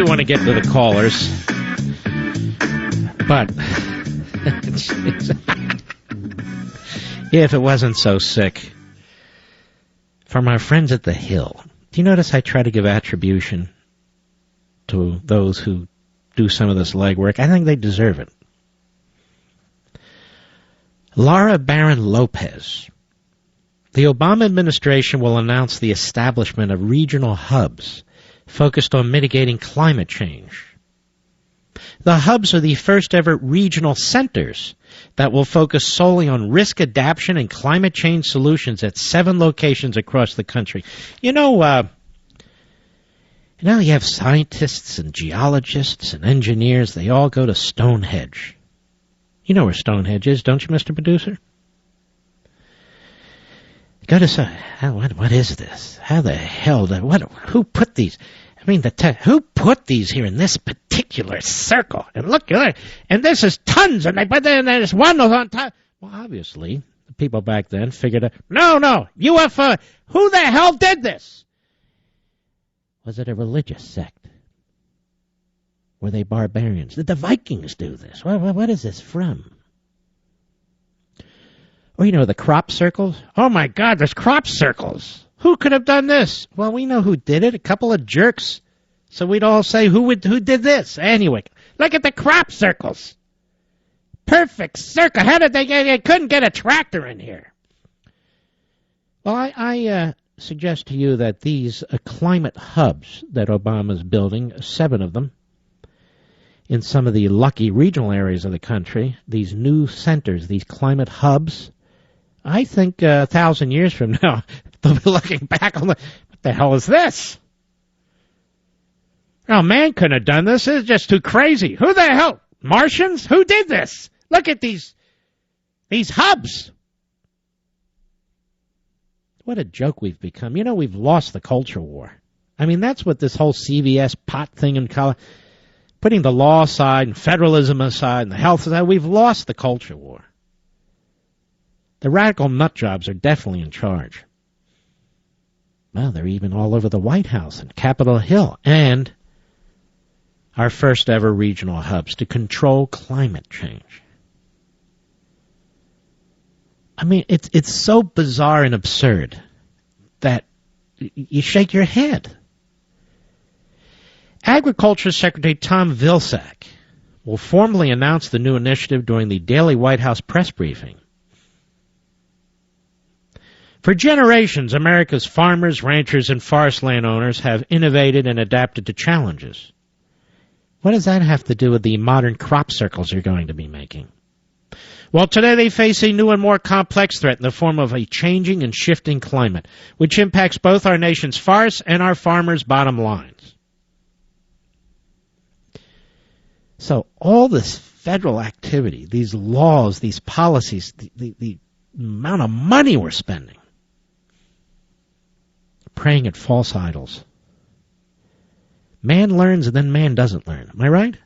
do want to get to the callers, but if it wasn't so sick, from our friends at the Hill, do you notice I try to give attribution to those who do some of this legwork? I think they deserve it. Laura Barron Lopez. The Obama administration will announce the establishment of regional hubs focused on mitigating climate change. The hubs are the first ever regional centers that will focus solely on risk adaptation and climate change solutions at 7 locations across the country. You know, you have scientists and geologists and engineers. They all go to Stonehenge. You know where Stonehenge is, don't you, Mr. Producer? Go to what is this? How the hell? Who put these? I mean, who put these here in this particular circle? And look, and this is tons, and there's one on top. Well, obviously, the people back then figured out, no, UFO. Who the hell did this? Was it a religious sect? Were they barbarians? Did the Vikings do this? What is this from? Or, the crop circles. Oh, my God, there's crop circles. Who could have done this? Well, we know who did it. A couple of jerks. So we'd all say, who did this? Anyway, look at the crop circles. Perfect circle. How did they couldn't get a tractor in here. Well, I suggest to you that these climate hubs that Obama's building, 7 of them, in some of the lucky regional areas of the country, these new centers, these climate hubs, I think 1,000 years from now, they'll be looking back on what the hell is this? Oh, man couldn't have done this. It's just too crazy. Who the hell? Martians? Who did this? Look at these hubs. What a joke we've become. We've lost the culture war. I mean, that's what this whole CVS pot thing in college, putting the law aside and federalism aside and the health aside, we've lost the culture war. The radical nut jobs are definitely in charge. Well, they're even all over the White House and Capitol Hill and our first ever regional hubs to control climate change. I mean, it's so bizarre and absurd that you shake your head. Agriculture Secretary Tom Vilsack will formally announce the new initiative during the daily White House press briefing. For generations, America's farmers, ranchers, and forest landowners have innovated and adapted to challenges. What does that have to do with the modern crop circles you're going to be making? Well, today they face a new and more complex threat in the form of a changing and shifting climate, which impacts both our nation's forests and our farmers' bottom lines. So all this federal activity, these laws, these policies, the amount of money we're spending, praying at false idols. Man learns and then man doesn't learn. Am I right?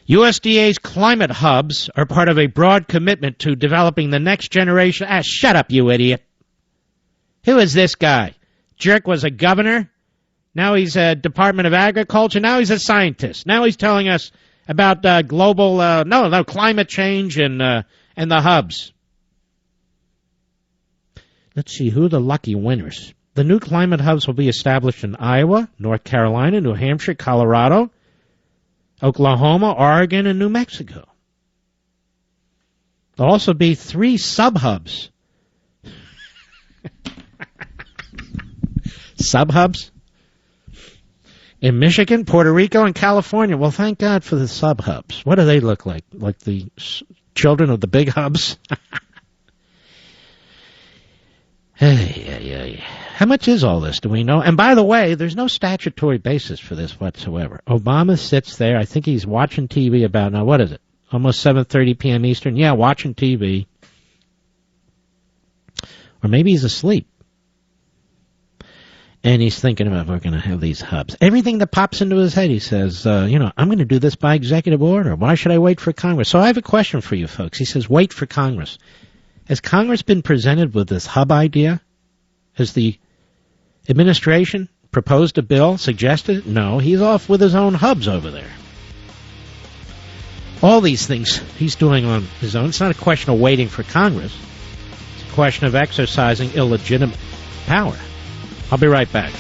USDA's climate hubs are part of a broad commitment to developing the next generation. Shut up, you idiot. Who is this guy? Jerk was a governor. Now he's a Department of Agriculture. Now he's a scientist. Now he's telling us about global, climate change and the hubs. Let's see, who are the lucky winners? The new climate hubs will be established in Iowa, North Carolina, New Hampshire, Colorado, Oklahoma, Oregon, and New Mexico. There'll also be 3 sub-hubs. Sub-hubs? In Michigan, Puerto Rico, and California. Well, thank God for the sub-hubs. What do they look like? Like the children of the big hubs? Hey. How much is all this? Do we know? And by the way, there's no statutory basis for this whatsoever. Obama sits there. I think he's watching TV about, now what is it? Almost 7:30 p.m. Eastern? Yeah, watching TV. Or maybe he's asleep. And he's thinking about, we're going to have these hubs. Everything that pops into his head, he says, I'm going to do this by executive order. Why should I wait for Congress? So I have a question for you folks. He says, wait for Congress. Has Congress been presented with this hub idea? Has the administration proposed a bill, suggested it? No, he's off with his own hubs over there. All these things he's doing on his own. It's not a question of waiting for Congress. It's a question of exercising illegitimate power. I'll be right back.